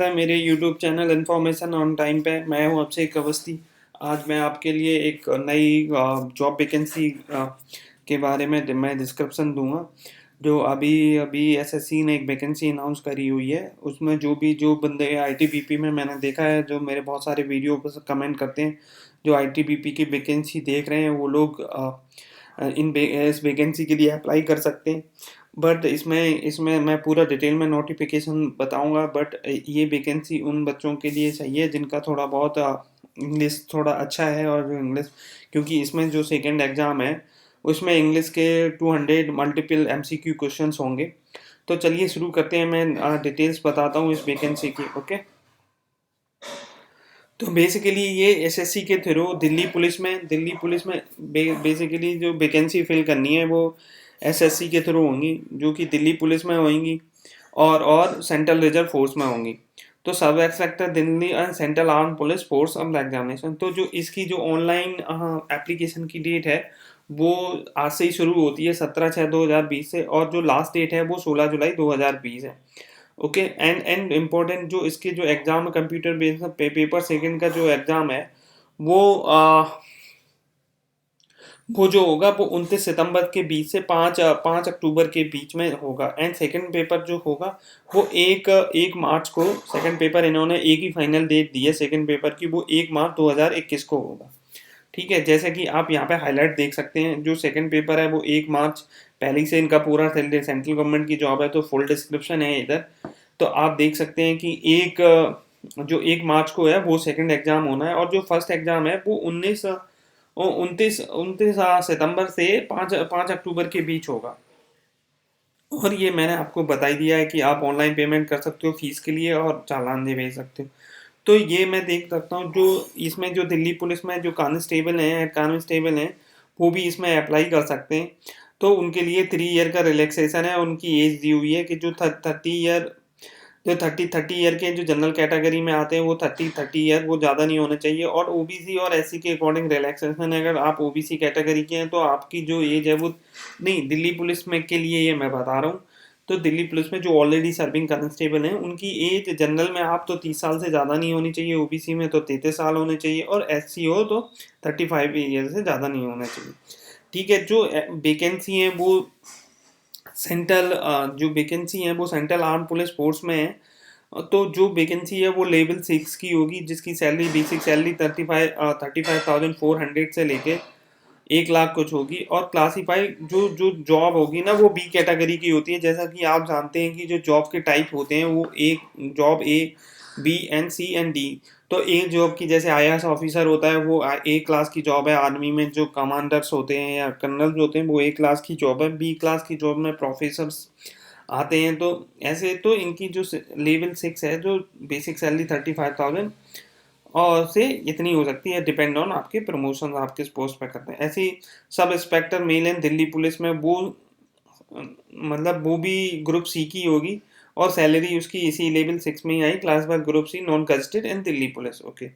स्वागत है मेरे YouTube channel information on time पे। मैं हूं आपसे एक अवस्थी। आज मैं आपके लिए एक नई जॉब वैकेंसी के बारे में मैं डिस्क्रिप्शन दूंगा। जो अभी अभी एसएससी ने एक वैकेंसी अनाउंस करी हुई है, उसमें जो बंदे आईटीबीपी में मैंने देखा है, जो मेरे बहुत सारे वीडियो पर कमेंट करते हैं, जो आईटीबीपी की वैकेंसी देख रहे हैं वो लोग इस वैकेंसी के लिए अप्लाई कर सकते हैं। बट इसमें इसमें मैं पूरा डिटेल में नोटिफिकेशन बताऊंगा। बट ये वैकेंसी उन बच्चों के लिए चाहिए जिनका थोड़ा बहुत इंग्लिश थोड़ा अच्छा है, और जो इंग्लिश, क्योंकि इसमें जो सेकंड एग्ज़ाम है उसमें इंग्लिश के 200 मल्टीपल एमसीक्यू क्वेश्चंस होंगे। तो चलिए शुरू करते हैं। मैं डिटेल्स बताता हूँ इस वैकेंसी की। ओके, तो बेसिकली ये एसएससी के थ्रू दिल्ली पुलिस में बेसिकली जो वैकेंसी फिल करनी है वो एसएससी के थ्रू होंगी, जो कि दिल्ली पुलिस में होंगी और सेंट्रल रिजर्व फोर्स में होंगी। तो sub inspector Delhi and central arm police force of examination. तो जो इसकी जो ऑनलाइन एप्लीकेशन की डेट है वो आज से ही शुरू होती है, 17/6/2020 से, और जो लास्ट डेट है वो 16 जुलाई 2020 है। ओके, एंड इम्पोर्टेंट जो इसके जो exam computer based paper second का जो एग्जाम है वो वो जो होगा वो 29 सितंबर के बीच से 5 अक्टूबर के बीच में होगा। एंड सेकंड पेपर जो होगा वो 1 मार्च को, सेकंड पेपर इन्होंने एक ही फाइनल डेट दी है सेकंड पेपर की, वो 1 मार्च 2021 को होगा। ठीक है, जैसे कि आप यहाँ पे हाईलाइट देख सकते हैं, जो सेकंड पेपर है वो 1 मार्च, पहले से इनका पूरा सेंट्रल गवर्नमेंट की जॉब है तो फुल डिस्क्रिप्शन है इधर। तो आप देख सकते हैं कि जो 1 मार्च को है वो सेकंड एग्जाम होना है, और जो फर्स्ट एग्जाम है वो 29 सितंबर से 5 अक्टूबर के बीच होगा। और ये मैंने आपको बता ही दिया है कि आप ऑनलाइन पेमेंट कर सकते हो फीस के लिए, और चालान भी भेज सकते हो। तो ये मैं देख सकता हूँ जो इसमें जो दिल्ली पुलिस में जो कांस्टेबल हैं, हेड कांस्टेबल हैं, वो भी इसमें अप्लाई कर सकते हैं। तो उनके लिए 3 ईयर का रिलैक्सेशन है। उनकी एज दी हुई है कि जो 30 ईयर, जो थर्टी ईयर के जो जनरल कैटेगरी में आते हैं वो 30 ईयर, वो ज़्यादा नहीं होना चाहिए। और ओबीसी और एससी के अकॉर्डिंग रिलैक्सेशन है। अगर आप ओबीसी कैटेगरी के हैं तो आपकी जो एज है वो, नहीं, दिल्ली पुलिस में के लिए ये मैं बता रहा हूँ। तो दिल्ली पुलिस में जो ऑलरेडी सर्विंग कांस्टेबल हैं उनकी एज जनरल में आप तो 30 साल से ज़्यादा नहीं होनी चाहिए, ओबीसी में तो 33 साल होने चाहिए, और एससी हो तो 35 ईयर से ज़्यादा नहीं होना चाहिए। ठीक है, जो वैकेंसी है वो जो वैकेंसी है वो सेंट्रल आर्म पुलिस फोर्स में है। तो जो वैकेंसी है वो लेवल 6 की होगी, जिसकी सैलरी, बेसिक सैलरी 35,400 से लेके 1 लाख कुछ होगी। और क्लासीफाई जो जो जॉब होगी ना वो बी कैटेगरी की होती है। जैसा कि आप जानते हैं कि जो जॉब के टाइप होते हैं वो एक job A, B and C and D. तो ए जॉब की जैसे आईएएस ऑफिसर होता है वो ए क्लास की जॉब है। आर्मी में जो कमांडर्स होते हैं या कर्नल्स होते हैं वो ए क्लास की जॉब है। बी क्लास की जॉब में प्रोफेसर्स आते हैं। तो ऐसे तो इनकी जो लेवल 6 है, जो बेसिक सैलरी 35,000 और से इतनी हो सकती है, डिपेंड ऑन आपके प्रमोशन, आप किस पोस्ट पे करते हैं। ऐसी sub inspector male and Delhi police में वो मतलब वो भी ग्रुप सी की होगी, और सैलरी उसकी इसी लेवल 6 में ही आई, class by group C, non gazetted in Delhi police. Okay,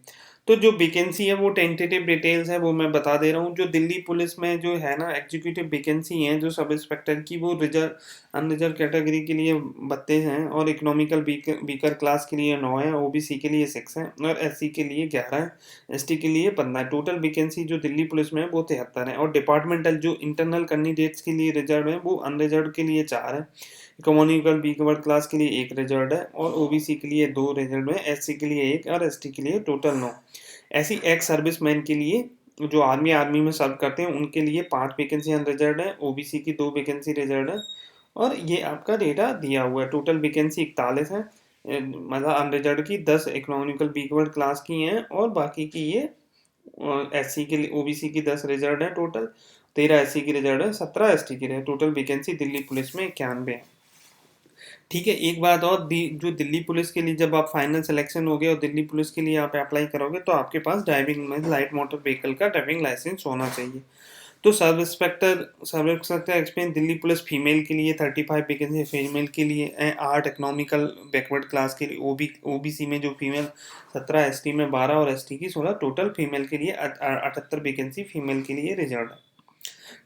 तो जो वैकेंसी है वो टेंटेटिव डिटेल्स है वो मैं बता दे रहा हूँ। जो दिल्ली पुलिस में जो है ना एग्जीक्यूटिव वैकेंसी है जो सब इंस्पेक्टर की, वो रिजर्व अनरिजर्व कैटेगरी के लिए 32 हैं, और इकोनॉमिकल वीकर क्लास के लिए 9 है, ओबीसी के लिए 6 है, और एससी के लिए 11 है, एसटी के लिए 15 है। टोटल वैकेंसी जो दिल्ली पुलिस में है वो 73 है। और डिपार्टमेंटल जो इंटरनल कैंडिडेट्स के लिए रिजर्व है वो अनरिजर्व के लिए 4 है, इकोनॉमिकल वीकर क्लास के लिए 1 रिजर्व है, और ओबीसी के लिए 2 रिजर्व है, एससी के लिए 1 और एसटी के लिए टोटल 9। ऐसी एक्स सर्विसमैन के लिए जो आर्मी में सर्व करते हैं उनके लिए 5 वैकेंसी अनरिजर्व है, ओबीसी की 2 वैकेंसी रिजर्व है। और ये आपका डेटा दिया हुआ है। टोटल वैकेंसी 41 है, मतलब अनरिजर्व की 10 इकोनॉमिकल वीकर क्लास की हैं, और बाकी की ये एससी के लिए, ओबीसी की 10 रिजर्व है, टोटल 13 एससी की रिजर्व है, 17 एसटी की है। टोटल वैकेंसी दिल्ली पुलिस में 91 है। ठीक है, एक बात और, जो दिल्ली पुलिस के लिए जब आप फाइनल सिलेक्शन हो गए और दिल्ली पुलिस के लिए आप अप्लाई करोगे तो आपके पास ड्राइविंग में लाइट मोटर व्हीकल का ड्राइविंग लाइसेंस होना चाहिए। तो sub inspector experience Delhi police female के लिए 35 वैकेंसी, फीमेल के लिए 8, इकोनॉमिकल बैकवर्ड क्लास के लिए ओबीसी में जो फीमेल 17, एसटी में 12 और एसटी की 16, टोटल फीमेल के लिए 78 वैकेंसी फीमेल के लिए रिजर्व है।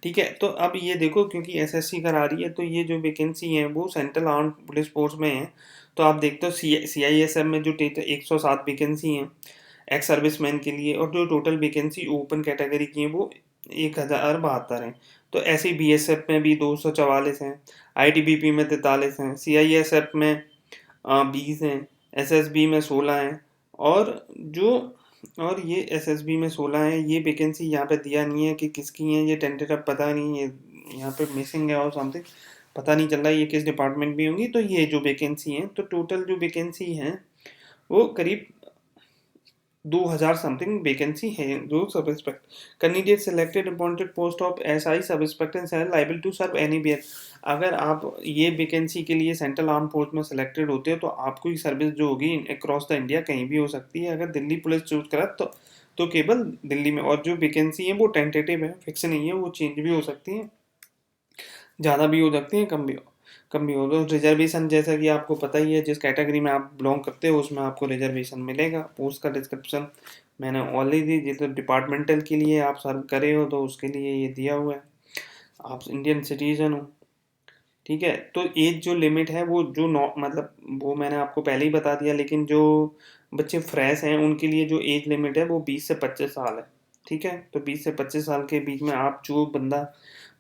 ठीक है, तो अब ये देखो क्योंकि एसएससी करा रही है तो ये जो वैकेंसी है वो सेंट्रल आर्म्ड पुलिस फोर्स में है। तो आप देखते हो सीआईएसएफ में जो 107 वैकेंसी हैं एक्स सर्विसमैन के लिए, और जो टोटल वैकेंसी ओपन कैटेगरी की है वो 1072 हैं। तो ऐसे ही बीएसएफ में भी 244 हैं, आईटीबीपी में 43 हैं, सीआईएसएफ में 20 हैं, एसएसबी में 16 हैं, और जो और ये एसएसबी में 16 हैं। ये वैकेंसी यहाँ पे दिया नहीं है कि किसकी है, ये टेंटेटिव पता नहीं है, यहाँ पे मिसिंग है और समथिंग पता नहीं चल रहा है ये किस डिपार्टमेंट में होंगी। तो ये जो वैकेंसी हैं, तो टोटल जो वैकेंसी हैं वो करीब 2000 समथिंग वैकेंसी है। जो सब inspect candidate selected appointed post of SI sub inspector and liable to serve anywhere. अगर आप ये वैकेंसी के लिए सेंट्रल आर्म फोर्स में सिलेक्टेड होते हो तो आपको ये सर्विस जो होगी अक्रॉस द इंडिया कहीं भी हो सकती है। अगर दिल्ली पुलिस चूज करा तो केवल दिल्ली में, और जो वैकेंसी है वो टेंटेटिव है, फिक्स नहीं है, वो चेंज भी हो सकती है, ज़्यादा भी हो सकती है, कम भी हो। तो रिजर्वेशन जैसा कि आपको पता ही है, जिस कैटेगरी में आप बिलोंग करते हो उसमें आपको रिजर्वेशन मिलेगा। पोस्ट का डिस्क्रिप्शन मैंने ऑलरेडी दी, तो डिपार्टमेंटल के लिए आप सर्व करे हो तो उसके लिए ये दिया हुआ है, आप इंडियन सिटीजन हो। ठीक है, तो एज जो लिमिट है वो जो मतलब वो मैंने आपको पहले ही बता दिया, लेकिन जो बच्चे फ्रेश हैं उनके लिए जो एज लिमिट है वो 20 से 25 साल है। ठीक है, तो 20 से 25 साल के बीच में आप जो बंदा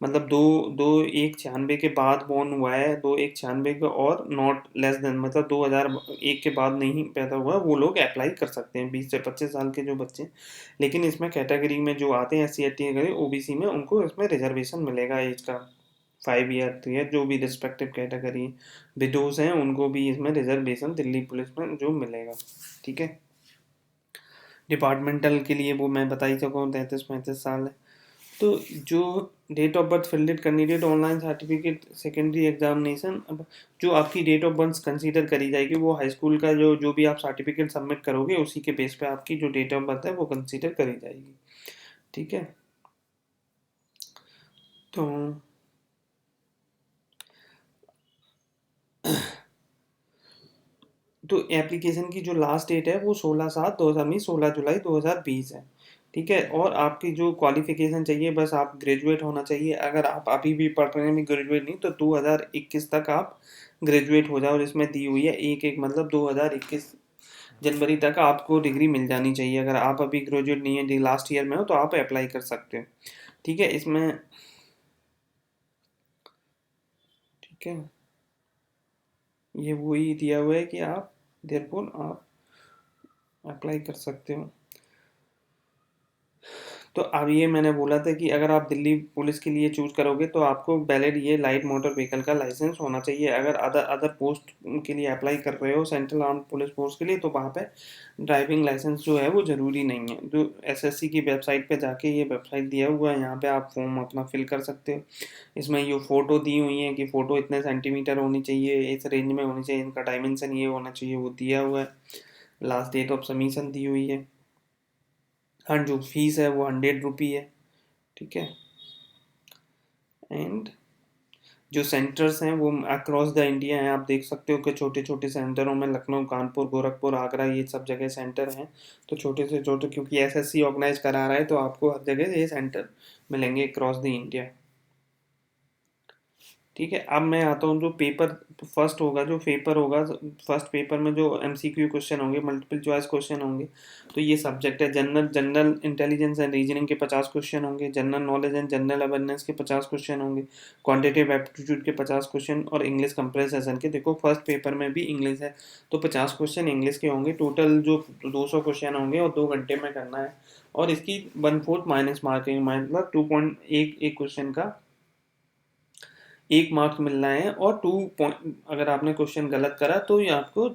मतलब दो दो एक 96 के बाद बोर्न हुआ है, 2 1 96 का, और नॉट लेस देन मतलब 2001 के बाद नहीं पैदा हुआ, वो लोग अप्लाई कर सकते हैं 20 से 25 साल के जो बच्चे। लेकिन इसमें कैटेगरी में जो आते हैं SC/ST ओबीसी में, उनको इसमें रिजर्वेशन मिलेगा एज का 5 ईयर 3 ईयर, जो भी रिस्पेक्टिव कैटेगरी विडोज हैं उनको भी इसमें रिजर्वेशन दिल्ली पुलिस में जो मिलेगा। ठीक है, डिपार्टमेंटल के लिए वो मैं बता ही चुका हूँ 33 35 साल है। तो जो date of birth filled candidate online certificate secondary examination, अब जो आपकी डेट ऑफ बर्थ कंसीडर करी जाएगी वो हाई स्कूल का जो भी आप सर्टिफिकेट सबमिट करोगे उसी के बेस पे आपकी जो डेट ऑफ बर्थ है वो कंसीडर करी जाएगी। ठीक है, तो तो एप्लीकेशन की जो लास्ट डेट है वो 16/7/2020 16 जुलाई 2020 है। ठीक है, और आपकी जो क्वालिफिकेशन चाहिए बस आप ग्रेजुएट होना चाहिए। अगर आप अभी भी पढ़ रहे हैं भी ग्रेजुएट नहीं, तो 2021 तक आप ग्रेजुएट हो जाओ, जिसमें दी हुई है एक मतलब 2021 जनवरी तक आपको डिग्री मिल जानी चाहिए। अगर आप अभी ग्रेजुएट नहीं है, लास्ट ईयर में हो, तो आप अप्लाई कर सकते हो। ठीक है, इसमें ठीक है, ये वही दिया हुआ है कि आप देयरफॉर आप अप्लाई कर सकते हो। तो अब ये मैंने बोला था कि अगर आप दिल्ली पुलिस के लिए चूज करोगे तो आपको वैलिड ये लाइट मोटर व्हीकल का लाइसेंस होना चाहिए। अगर अदर अदर पोस्ट के लिए अप्लाई कर रहे हो सेंट्रल आर्म पुलिस फोर्स के लिए, तो वहाँ पे ड्राइविंग लाइसेंस जो है वो ज़रूरी नहीं है। जो एसएससी की वेबसाइट पे जाके, ये वेबसाइट दिया हुआ है, यहाँ पे आप फॉर्म अपना फिल कर सकते हो। इसमें ये फ़ोटो दी हुई है कि फ़ोटो इतने सेंटीमीटर होनी चाहिए, इस रेंज में होनी चाहिए, इनका डायमेंशन ये होना चाहिए, वो दिया हुआ है। लास्ट डेट ऑफ सबमिशन दी हुई है। हाँ, जो फीस है वो 100 रुपी है। ठीक है, एंड जो सेंटर्स हैं वो अक्रॉस द इंडिया हैं। आप देख सकते हो कि छोटे छोटे सेंटरों में लखनऊ, कानपुर, गोरखपुर, आगरा, ये सब जगह सेंटर हैं। तो छोटे से छोटे, क्योंकि एसएससी ऑर्गेनाइज करा रहा है, तो आपको हर जगह ये सेंटर मिलेंगे अक्रॉस द इंडिया। ठीक है, अब मैं आता हूँ जो पेपर फर्स्ट होगा, जो पेपर होगा फर्स्ट पेपर में जो एमसीक्यू क्वेश्चन होंगे, मल्टीपल चॉइस क्वेश्चन होंगे। तो ये सब्जेक्ट है जनरल इंटेलिजेंस एंड रीजनिंग के 50 क्वेश्चन होंगे, general knowledge and general awareness के 50 क्वेश्चन होंगे, क्वांटिटेटिव एप्टीट्यूड के 50 क्वेश्चन, और इंग्लिश कंप्रेसेशन के। देखो फर्स्ट पेपर में भी इंग्लिश है तो 50 क्वेश्चन इंग्लिश के होंगे। टोटल जो 200 क्वेश्चन होंगे और 2 घंटे में करना है, और इसकी 1/4 माइनस मार्किंग, मतलब 2.1 एक क्वेश्चन का 1 मार्क्स मिलना है। और 2 अगर आपने क्वेश्चन गलत करा तो ये आपको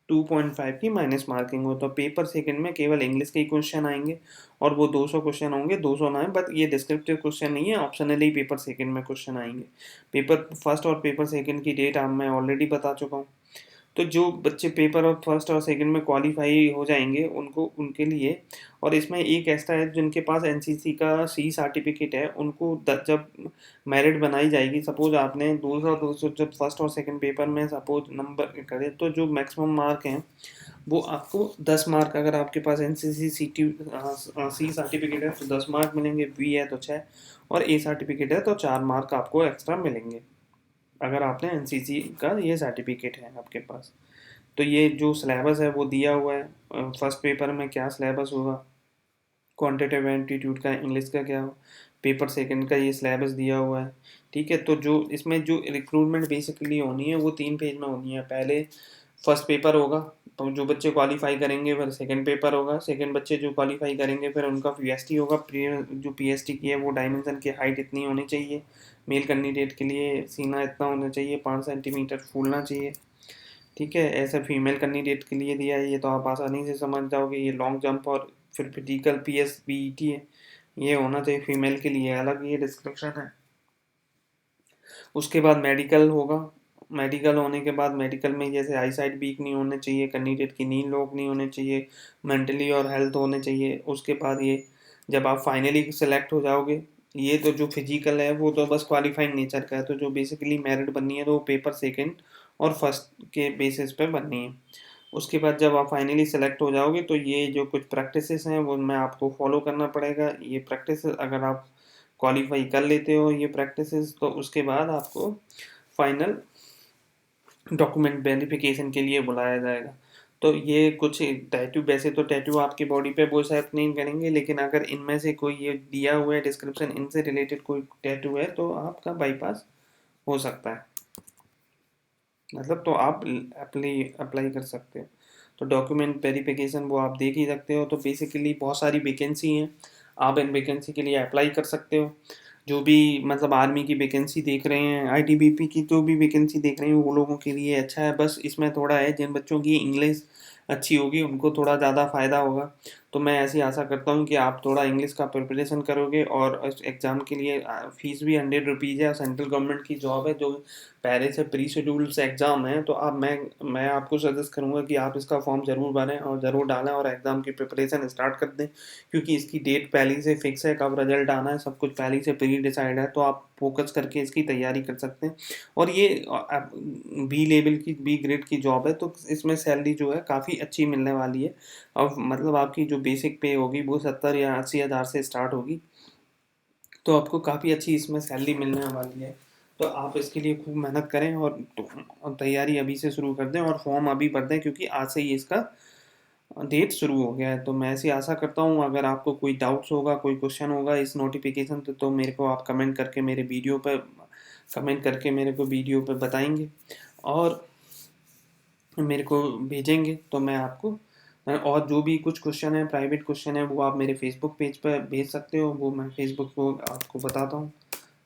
2.5 की माइनस मार्किंग हो। तो पेपर सेकंड में केवल इंग्लिश के ही क्वेश्चन आएंगे, और वो 200 क्वेश्चन होंगे, 200 ना है, बट ये डिस्क्रिप्टिव क्वेश्चन नहीं है, ऑप्शनली पेपर सेकंड में क्वेश्चन आएंगे। पेपर फर्स्ट और पेपर सेकंड की डेट आप मैं ऑलरेडी बता चुका हूँ। तो जो बच्चे पेपर और फर्स्ट और सेकंड में क्वालिफाई हो जाएंगे उनको, उनके लिए, और इसमें एक ऐसा है जिनके पास एनसीसी का सी सर्टिफिकेट है, उनको जब मेरिट बनाई जाएगी, सपोज आपने 200 जब फर्स्ट और सेकंड पेपर में सपोज नंबर करे, तो जो मैक्सिमम मार्क हैं वो आपको 10 मार्क, अगर आपके पास एनसीसी सी सर्टिफिकेट है तो 10 मार्क मिलेंगे, बी है तो 6, और ए सर्टिफिकेट है तो 4 मार्क आपको एक्स्ट्रा मिलेंगे अगर आपने एनसीसी का ये सर्टिफिकेट है आपके पास। तो ये जो सिलेबस है वो दिया हुआ है। फर्स्ट पेपर में क्या सिलेबस होगा, क्वांटिटेटिव एप्टीट्यूड का, इंग्लिश का क्या हो, पेपर सेकंड का ये सिलेबस दिया हुआ है। ठीक है, तो जो इसमें जो रिक्रूटमेंट बेसिकली होनी है वो 3 फेज में होनी है। पहले फर्स्ट पेपर होगा, तो जो बच्चे क्वालिफाई करेंगे फिर सेकंड पेपर होगा, सेकंड बच्चे जो क्वालिफाई करेंगे फिर उनका पीएसटी होगा। जो पीएसटी की है वो डायमेंशन की हाइट इतनी होनी चाहिए, मेल कैंडिडेट के लिए सीना इतना होना चाहिए, 5 सेंटीमीटर फूलना चाहिए। ठीक है, ऐसा फीमेल कैंडिडेट के लिए दिया है, ये तो आप आसानी से समझ जाओगे। ये लॉन्ग जंप और फिर फिजिकल पीएस बीईटी है, ये होना चाहिए फीमेल के लिए, अलग ये डिस्क्रिप्शन है। उसके बाद मेडिकल होगा, मेडिकल होने के बाद मेडिकल में जैसे आई साइड वीक नहीं होने चाहिए, कैंडिडेट की नींद लोग नहीं होने चाहिए, मेंटली और हेल्थ होने चाहिए। उसके बाद ये जब आप फाइनली सेलेक्ट हो जाओगे, ये तो जो फिजिकल है वो तो बस क्वालिफाइंग नेचर का है, तो जो बेसिकली मेरिट बननी है तो वो पेपर सेकंड और फर्स्ट के बेसिस पे बननी है। उसके बाद जब आप फाइनली सेलेक्ट हो जाओगे तो ये जो कुछ प्रैक्टिसेस हैं वो मैं आपको फॉलो करना पड़ेगा। ये प्रैक्टिस अगर आप क्वालिफाई कर लेते हो ये प्रैक्टिसेस, तो उसके बाद आपको फाइनल डॉक्यूमेंट वेरिफिकेशन के लिए बुलाया जाएगा। तो ये कुछ टैटू, वैसे तो टैटू आपकी बॉडी पे वो सेट नहीं करेंगे, लेकिन अगर इनमें से कोई ये दिया हुआ है डिस्क्रिप्शन, इनसे रिलेटेड कोई टैटू है तो आपका बाईपास हो सकता है, मतलब तो आप अप्लाई कर सकते हो। तो डॉक्यूमेंट वेरिफिकेशन वो आप देख ही सकते हो। तो बेसिकली बहुत सारी वैकेंसी हैं, आप इन वैकेंसी के लिए अप्लाई कर सकते हो। जो भी मतलब आर्मी की वैकेंसी देख रहे हैं, आईटीबीपी की जो भी वैकेंसी देख रहे हैं वो लोगों के लिए अच्छा है। बस इसमें थोड़ा है, जिन बच्चों की इंग्लिश अच्छी होगी उनको थोड़ा ज़्यादा फ़ायदा होगा। तो मैं ऐसी आशा करता हूँ कि आप थोड़ा इंग्लिश का प्रिपरेशन करोगे, और इस एग्ज़ाम के लिए फ़ीस भी 100 रुपीज़ है, सेंट्रल गवर्नमेंट की जॉब है जो पहले से प्री शेड्यूल्ड से एग्ज़ाम है। तो आप मैं आपको सजेस्ट करूँगा कि आप इसका फॉर्म ज़रूर भरें और ज़रूर डालें और एग्ज़ाम की प्रिपरेशन स्टार्ट कर दें, क्योंकि इसकी डेट पहले से फिक्स है, कब रिजल्ट आना है सब कुछ पहले से प्री डिसाइड है। तो आप फोकस करके इसकी तैयारी कर सकते हैं। और ये बी लेवल की, बी ग्रेड की जॉब है, तो इसमें सैलरी जो है काफ़ी अच्छी मिलने वाली है। और मतलब आपकी जो बेसिक पे होगी वो 70 या 80 हज़ार से स्टार्ट होगी, तो आपको काफ़ी अच्छी इसमें सैलरी मिलने वाली है। तो आप इसके लिए खूब मेहनत करें और तैयारी अभी से शुरू कर दें और फॉर्म अभी भर दें, क्योंकि आज से ही इसका डेट शुरू हो गया है। तो मैं ऐसी आशा करता हूँ, अगर आपको कोई डाउट्स होगा, कोई क्वेश्चन होगा इस नोटिफिकेशन पे, तो मेरे को आप कमेंट करके मेरे को वीडियो पे बताएंगे और मेरे को भेजेंगे, तो मैं आपको और जो भी कुछ क्वेश्चन है, प्राइवेट क्वेश्चन है, वो आप मेरे फेसबुक पेज पर भेज सकते हो। वो मैं फेसबुक को आपको बताता हूँ,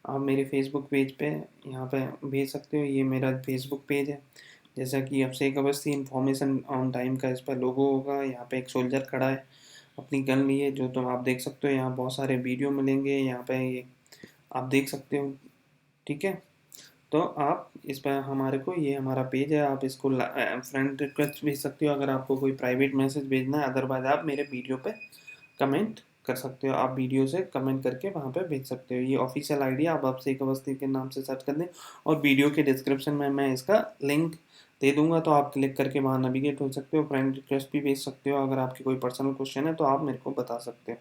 आप मेरे फेसबुक पेज पे यहाँ पे भेज सकते हो। ये मेरा फेसबुक पेज है, जैसा कि अभिषेक अवस्थी इंफॉर्मेशन ऑन टाइम का इस पर लोगो होगा। यहाँ पे एक सोल्जर खड़ा है अपनी गन लिए, जो तो आप देख सकते हो। यहाँ बहुत सारे वीडियो मिलेंगे, यहाँ पे ये आप देख सकते हो। ठीक है, तो आप इस पर हमारे को, ये हमारा पेज है, आप इसको फ्रेंड रिक्वेस्ट भेज सकते हो अगर आपको कोई प्राइवेट मैसेज भेजना है। अदरवाइज आप मेरे वीडियो पे कमेंट कर सकते हो, आप वीडियो से कमेंट करके वहाँ पे भेज सकते हो। ये ऑफिशियल आईडी आप अभिषेक अवस्थी के नाम से सर्च कर दें, और वीडियो के डिस्क्रिप्शन में मैं इसका लिंक दे दूंगा, तो आप क्लिक करके वहाँ नेविगेट हो सकते हो। फ्रेंड रिक्वेस्ट भी भेज सकते हो, अगर आपकी कोई पर्सनल क्वेश्चन है तो आप मेरे को बता सकते हो।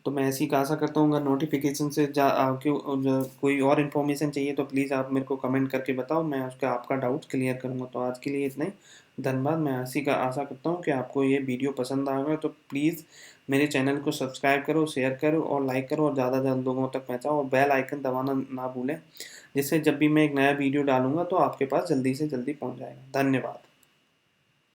तो मैं ऐसी आशा करता हूँ, अगर नोटिफिकेशन से कोई और इन्फॉर्मेशन चाहिए तो प्लीज़ आप मेरे को कमेंट करके बताओ, मैं उसका आपका डाउट क्लियर करूँगा। तो आज के लिए इतना ही, धन्यवाद। मैं आशा करता हूँ कि आपको ये वीडियो पसंद आएगा, तो प्लीज़ मेरे चैनल को सब्सक्राइब करो, शेयर करो और लाइक करो, और ज़्यादा से ज़्यादा लोगों तक पहुँचाओ, और बेल आइकन दबाना ना भूलें, जिससे जब भी मैं एक नया वीडियो डालूँगा तो आपके पास जल्दी से जल्दी पहुँच जाएगा। धन्यवाद।